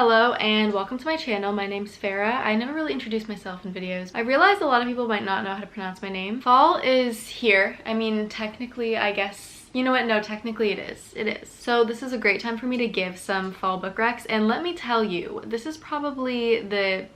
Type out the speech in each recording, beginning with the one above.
Hello and welcome to my channel. My name's Farah. I never really introduced myself in videos. I realized a lot of people might not know how to pronounce my name. Fall is here. I mean, technically, I guess, you know what? No, technically it is. It is. So this is a great time for me to give some fall book recs. And let me tell you, this is probably the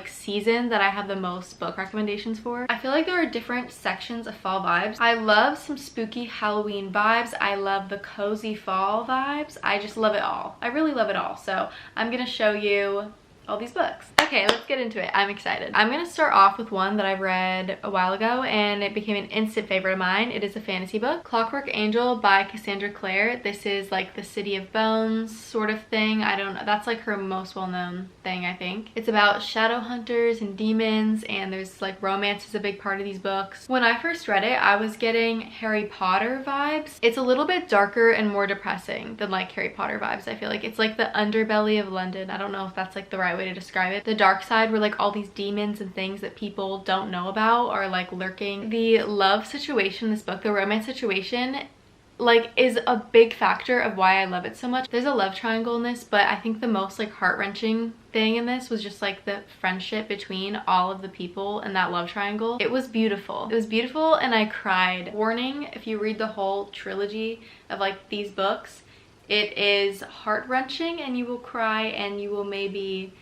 season that I have the most book recommendations for. I feel like there are different sections of fall vibes. I love some spooky Halloween vibes. I love the cozy fall vibes. I just love it all. I really love it all. So I'm gonna show you all these books. Okay, let's get into it. I'm excited. I'm gonna start off with one that I've read a while ago and it became an instant favorite of mine. It is a fantasy book, Clockwork Angel by Cassandra Clare. This is like the City of Bones sort of thing. I don't know. That's like her most well-known thing, I think. It's about shadow hunters and demons, and there's like romance is a big part of these books. When I first read it, I was getting Harry Potter vibes. It's a little bit darker and more depressing than like Harry Potter vibes. I feel like it's like the underbelly of London. I don't know if that's like the right way to describe it. The dark side where like all these demons and things that people don't know about are like lurking. The love situation in this book, the romance situation, like is a big factor of why I love it so much. There's a love triangle in this, but I think the most like heart-wrenching thing in this was just like the friendship between all of the people in that love triangle. It was beautiful. It was beautiful and I cried. Warning, if you read the whole trilogy of like these books, it is heart-wrenching and you will cry and you will maybe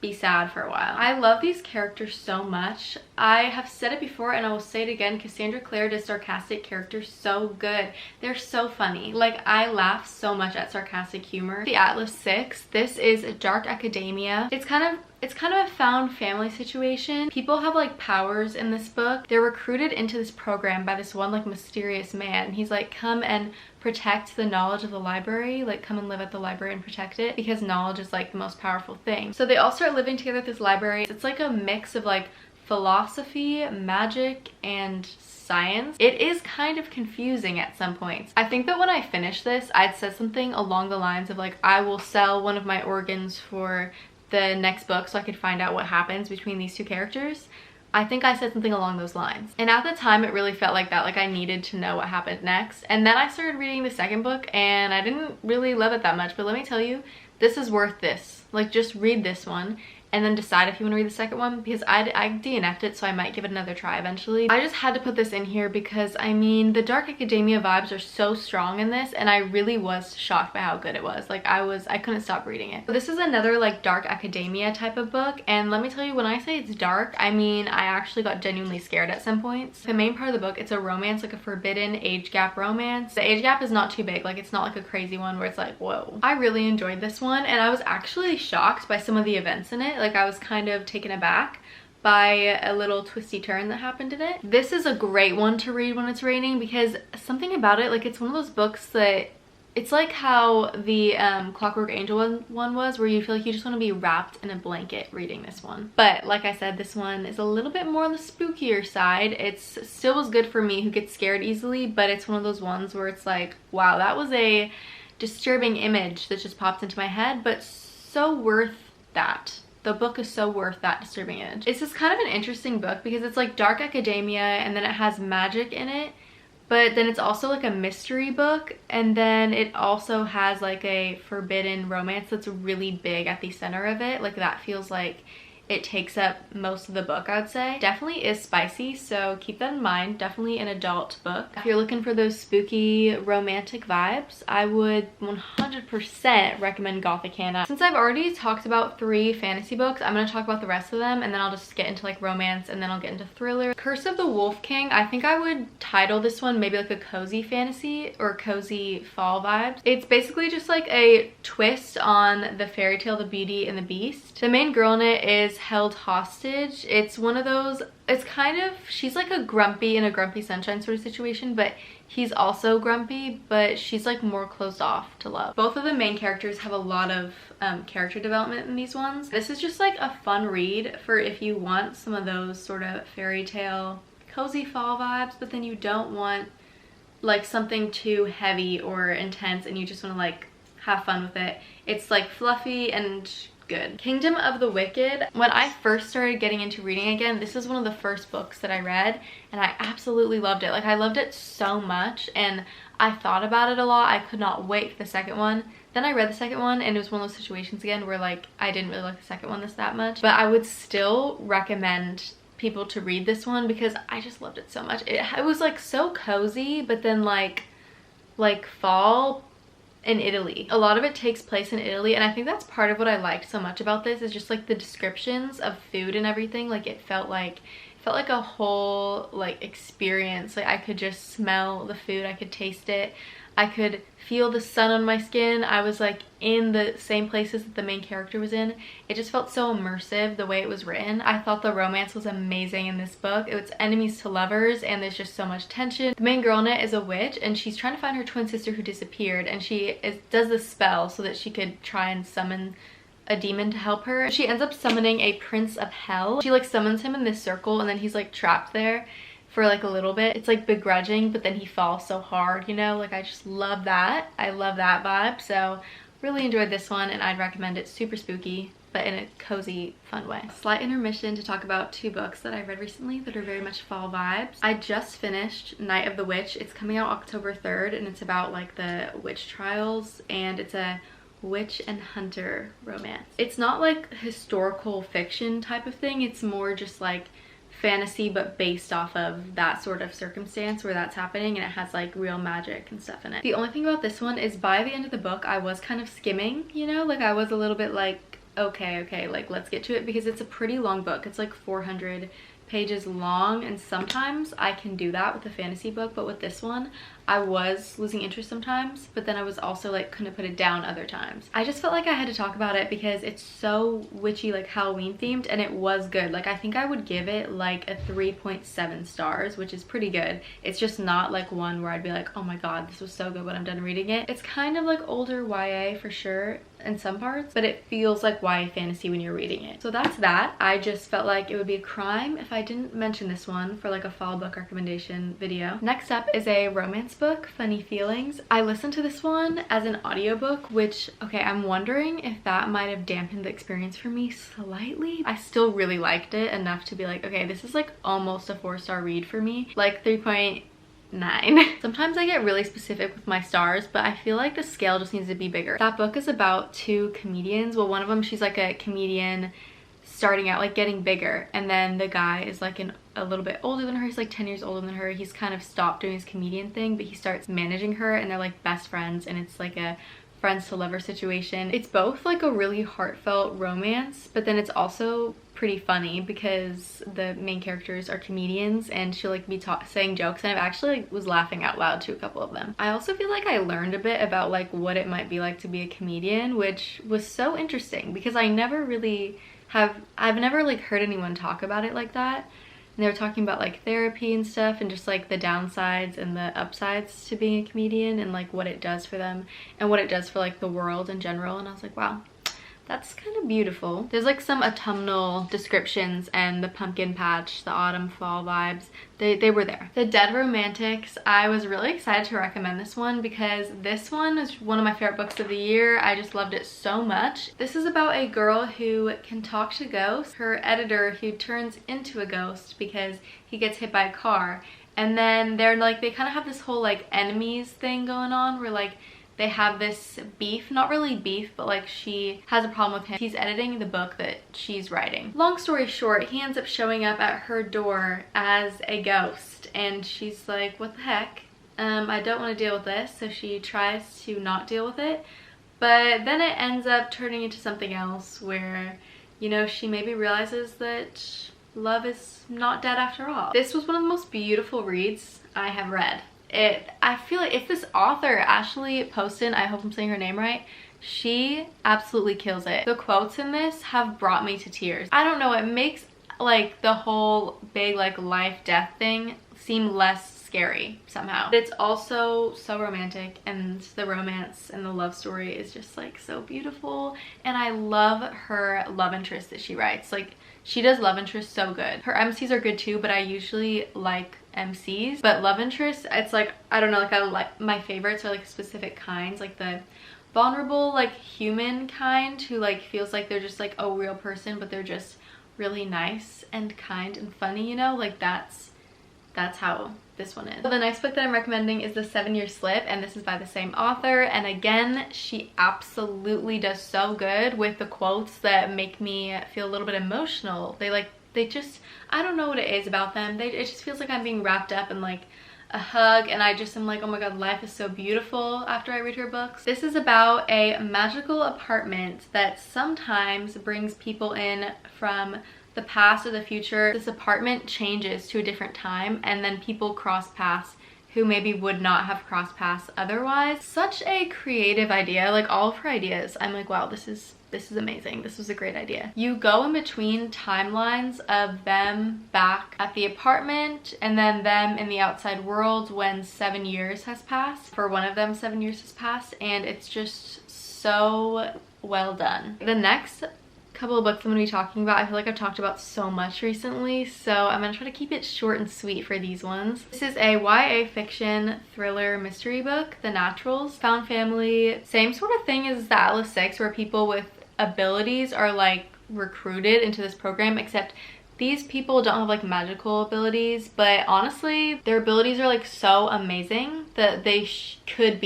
be sad for a while. I love these characters so much. I have said it before and I will say it again. Cassandra Clare does sarcastic characters so good. They're so funny. Like, I laugh so much at sarcastic humor. The Atlas 6. This is dark academia. It's kind of a found family situation. People have like powers in this book. They're recruited into this program by this one like mysterious man. He's like, come and protect the knowledge of the library, like come and live at the library and protect it because knowledge is like the most powerful thing. So they all start living together at this library. It's like a mix of like philosophy, magic, and science. It is kind of confusing at some points. I think that when I finished this, I'd said something along the lines of like, I will sell one of my organs for the next book so I could find out what happens between these two characters. I think I said something along those lines. And at the time, it really felt like that. Like I needed to know what happened next. And then I started reading the second book and I didn't really love it that much. But let me tell you, this is worth this. Like just read this one and then decide if you want to read the second one, because I DNF'd it, so I might give it another try eventually. I just had to put this in here because, I mean, the dark academia vibes are so strong in this, and I really was shocked by how good it was. Like, I couldn't stop reading it. So this is another, like, dark academia type of book, and let me tell you, when I say it's dark, I mean, I actually got genuinely scared at some points. The main part of the book, it's a romance, like a forbidden age gap romance. The age gap is not too big, like, it's not like a crazy one where it's like, whoa. I really enjoyed this one, and I was actually shocked by some of the events in it. Like, I was kind of taken aback by a little twisty turn that happened in it. This is a great one to read when it's raining because something about it, like it's one of those books that it's like how the Clockwork Angel one was, where you feel like you just want to be wrapped in a blanket reading this one. But like I said, this one is a little bit more on the spookier side. It's still was good for me who gets scared easily, but it's one of those ones where it's like, wow, that was a disturbing image that just popped into my head, but so worth that. The book is so worth that disturbing image. It's just kind of an interesting book because it's like dark academia and then it has magic in it, but then it's also like a mystery book, and then it also has like a forbidden romance that's really big at the center of it. Like that feels like it takes up most of the book, I would say. Definitely is spicy, so keep that in mind. Definitely an adult book. If you're looking for those spooky romantic vibes, I would 100% recommend Gothicana. Since I've already talked about 3 fantasy books, I'm going to talk about the rest of them and then I'll just get into like romance and then I'll get into thriller. Curse of the Wolf King, I think I would title this one maybe like a cozy fantasy or cozy fall vibes. It's basically just like a twist on the fairy tale The Beauty and the Beast. The main girl in it is held hostage. It's one of those, it's kind of, she's like a grumpy in a Grumpy Sunshine sort of situation, but he's also grumpy, but she's like more closed off to love. Both of the main characters have a lot of character development in these ones. This is just like a fun read for if you want some of those sort of fairy tale cozy fall vibes, but then you don't want like something too heavy or intense and you just want to like have fun with it. It's like fluffy and good. Kingdom of the Wicked. When I first started getting into reading again, this is one of the first books that I read, and I absolutely loved it. Like, I loved it so much, and I thought about it a lot. I could not wait for the second one. Then I read the second one, and it was one of those situations again where like I didn't really like the second one that much, but I would still recommend people to read this one because I just loved it so much. It was like so cozy, but then like fall in Italy. A lot of it takes place in Italy, and I think that's part of what I liked so much about this is just like the descriptions of food and everything. Like it felt like a whole like experience. Like I could just smell the food, I could taste it, I could feel the sun on my skin. I was like in the same places that the main character was in. It just felt so immersive the way it was written. I thought the romance was amazing in this book. It was enemies to lovers, and there's just so much tension. The main girl in it is a witch, and she's trying to find her twin sister who disappeared, and she does this spell so that she could try and summon a demon to help her. She ends up summoning a prince of hell. She like summons him in this circle, and then he's like trapped there for like a little bit. It's like begrudging, but then he falls so hard, you know? Like I just love that. I love that vibe. So really enjoyed this one, and I'd recommend it. Super spooky, but in a cozy, fun way. Slight intermission to talk about two books that I read recently that are very much fall vibes. I just finished Night of the Witch. It's coming out October 3rd, and it's about like the witch trials, and it's a witch and hunter romance. It's not like historical fiction type of thing. It's more just like fantasy, but based off of that sort of circumstance where that's happening, and it has like real magic and stuff in it. The only thing about this one is by the end of the book I was kind of skimming, you know, like I was a little bit like okay, like let's get to it, because it's a pretty long book. It's like 400 pages long, and sometimes I can do that with a fantasy book, but with this one I was losing interest sometimes, but then I was also like couldn't put it down other times. I just felt like I had to talk about it because it's so witchy, like Halloween themed, and it was good. Like I think I would give it like a 3.7 stars, which is pretty good. It's just not like one where I'd be like, oh my god, this was so good when I'm done reading it. It's kind of like older YA for sure in some parts, but it feels like YA fantasy when you're reading it. So that's that. I just felt like it would be a crime if I didn't mention this one for like a fall book recommendation video. Next up is a romance book, Funny Feelings. I listened to this one as an audiobook, which, okay, I'm wondering if that might have dampened the experience for me slightly. I still really liked it enough to be like, okay, this is like almost a 4-star read for me, like 3.9. Sometimes I get really specific with my stars, but I feel like the scale just needs to be bigger. That book is about two comedians. Well, one of them, she's like a comedian starting out, like getting bigger, and then the guy is like a little bit older than her. He's like 10 years older than her. He's kind of stopped doing his comedian thing, but he starts managing her, and they're like best friends, and it's like a friends to lover situation. It's both like a really heartfelt romance, but then it's also pretty funny because the main characters are comedians, and she'll like be saying jokes, and I've actually like, was laughing out loud to a couple of them. I also feel like I learned a bit about like what it might be like to be a comedian, which was so interesting because I never really I've never like heard anyone talk about it like that. And they were talking about like therapy and stuff, and just like the downsides and the upsides to being a comedian, and like what it does for them and what it does for like the world in general. And I was like, wow, that's kind of beautiful. There's like some autumnal descriptions, and the pumpkin patch, the autumn fall vibes, they were there. The Dead Romantics, I was really excited to recommend this one because this one is one of my favorite books of the year. I just loved it so much. This is about a girl who can talk to ghosts, her editor who turns into a ghost because he gets hit by a car, and then they're like, they kind of have this whole like enemies thing going on where like they have this beef, not really beef, but like she has a problem with him. He's editing the book that she's writing. Long story short, he ends up showing up at her door as a ghost, and she's like, what the heck? I don't want to deal with this. So she tries to not deal with it, but then it ends up turning into something else where, you know, she maybe realizes that love is not dead after all. This was one of the most beautiful reads I have read. I feel like it's this author, Ashley Poston, I hope I'm saying her name right. She absolutely kills it. The quotes in this have brought me to tears. I don't know, it makes like the whole big like life death thing seem less scary somehow. It's also so romantic, and the romance and the love story is just like so beautiful, and I love her love interest that she writes. Like she does love interest so good. Her MCs are good too, but I usually like MCs, but love interest, it's like, I don't know, like I like my favorites are like specific kinds, like the vulnerable, like human kind who like feels like they're just like a real person, but they're just really nice and kind and funny, you know? Like that's how this one is. So the next book that I'm recommending is The 7-Year Slip, and this is by the same author. And again, she absolutely does so good with the quotes that make me feel a little bit emotional. They just, I don't know what it is about them. It just feels like I'm being wrapped up in like a hug, and I just am like, oh my god, life is so beautiful after I read her books. This is about a magical apartment that sometimes brings people in from the past or the future. This apartment changes to a different time, and then people cross paths who maybe would not have crossed paths otherwise. Such a creative idea. Like all of her ideas, I'm like, wow, this is amazing. This was a great idea. You go in between timelines of them back at the apartment and then them in the outside world when 7 years has passed. For one of them, 7 years has passed, and it's just so well done. The next couple of books I'm going to be talking about, I feel like I've talked about so much recently, so I'm going to try to keep it short and sweet for these ones. This is a YA fiction thriller mystery book, The Naturals. Found family, same sort of thing as the Atlas 6, where people with abilities are like recruited into this program, except these people don't have like magical abilities, but honestly their abilities are like so amazing that they could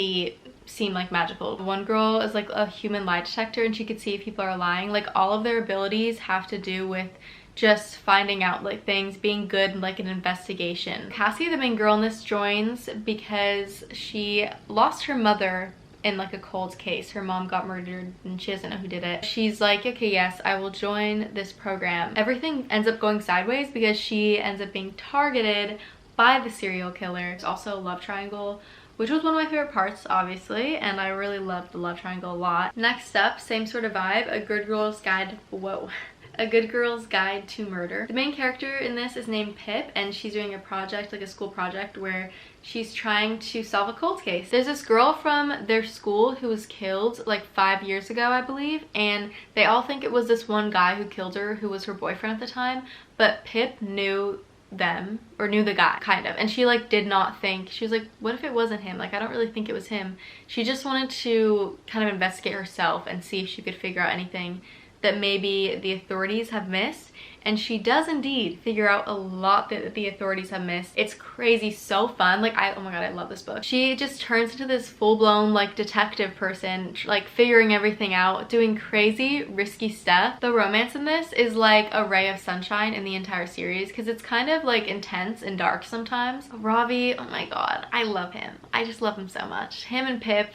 seem like magical. One girl is like a human lie detector, and she could see if people are lying. Like all of their abilities have to do with just finding out like things, being good in like an investigation. Cassie, the main girl in this, joins because she lost her mother in like a cold case. Her mom got murdered and she doesn't know who did it. She's like, okay, yes, I will join this program. Everything ends up going sideways because she ends up being targeted by the serial killer. There's also a love triangle, which was one of my favorite parts, obviously, and I really loved the love triangle a lot. Next up, same sort of vibe, A Good Girl's Guide, A Good Girl's Guide to Murder. The main character in this is named Pip, and she's doing a project, like a school project, where she's trying to solve a cold case. There's this girl from their school who was killed like 5 years ago, I believe, and they all think it was this one guy who killed her, who was her boyfriend at the time, but Pip knew them, or knew the guy, kind of, and she like did not think, she was like, what if it wasn't him? Like, I don't really think it was him. She just wanted to kind of investigate herself and see if she could figure out anything that maybe the authorities have missed, and she does indeed figure out a lot that the authorities have missed. It's crazy, so fun. Like, oh my god, I love this book. She just turns into this full-blown like detective person, like figuring everything out, doing crazy risky stuff. The romance in this is like a ray of sunshine in the entire series, because it's kind of like intense and dark sometimes. Ravi, oh my god, I love him. I just love him so much. Him and Pip,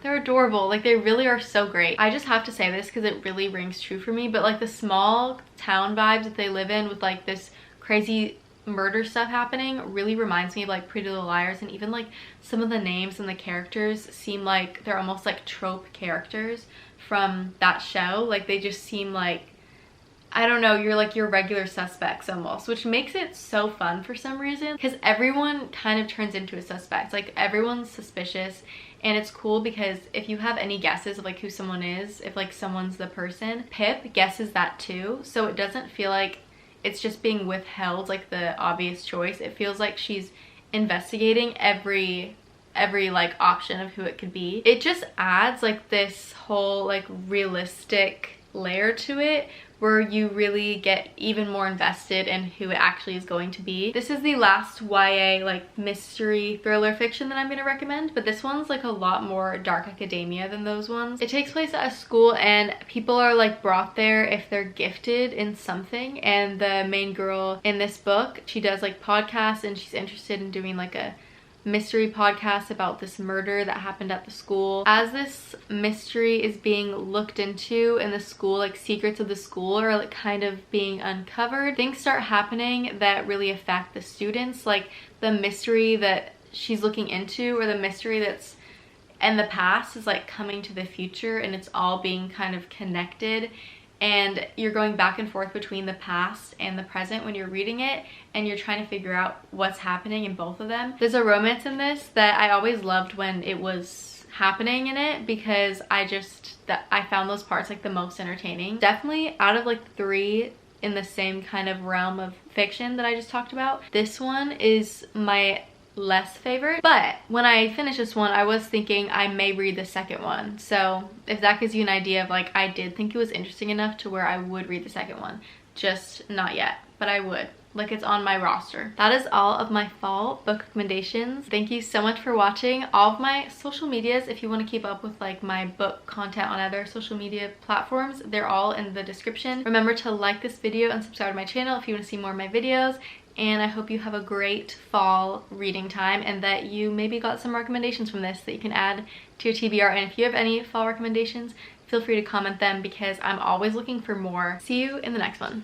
they're adorable. Like, they really are so great. I just have to say this because it really rings true for me, but like the small town vibes that they live in with like this crazy murder stuff happening really reminds me of like Pretty Little Liars, and even like some of the names and the characters seem like they're almost like trope characters from that show. Like, they just seem like, I don't know, you're like your regular suspects almost, which makes it so fun for some reason, because everyone kind of turns into a suspect. Like, everyone's suspicious, and it's cool because if you have any guesses of like who someone is, if like someone's the person, Pip guesses that too, so it doesn't feel like it's just being withheld like the obvious choice. It feels like she's investigating every like option of who it could be. It just adds like this whole like realistic layer to it, where you really get even more invested in who it actually is going to be. This is the last YA like mystery thriller fiction that I'm going to recommend, but this one's like a lot more dark academia than those ones. It takes place at a school, and people are like brought there if they're gifted in something, and the main girl in this book, she does like podcasts, and she's interested in doing like a mystery podcast about this murder that happened at the school. As this mystery is being looked into in the school, like secrets of the school are like kind of being uncovered, things start happening that really affect the students. Like, the mystery that she's looking into, or the mystery that's in the past, is like coming to the future, and it's all being kind of connected, and you're going back and forth between the past and the present when you're reading it, and you're trying to figure out what's happening in both of them. There's a romance in this that I always loved when it was happening in it, because I found those parts like the most entertaining. Definitely out of like 3 in the same kind of realm of fiction that I just talked about, this one is my less favorite. But when I finished this one, I was thinking I may read the second one. So if that gives you an idea of like, I did think it was interesting enough to where I would read the second one. Just not yet, but I would. Like, it's on my roster. That is all of my fall book recommendations. Thank you so much for watching. All of my social medias, if you want to keep up with like my book content on other social media platforms, they're all in the description. Remember to like this video and subscribe to my channel if you want to see more of my videos. And I hope you have a great fall reading time and that you maybe got some recommendations from this that you can add to your TBR. And if you have any fall recommendations, feel free to comment them because I'm always looking for more. See you in the next one.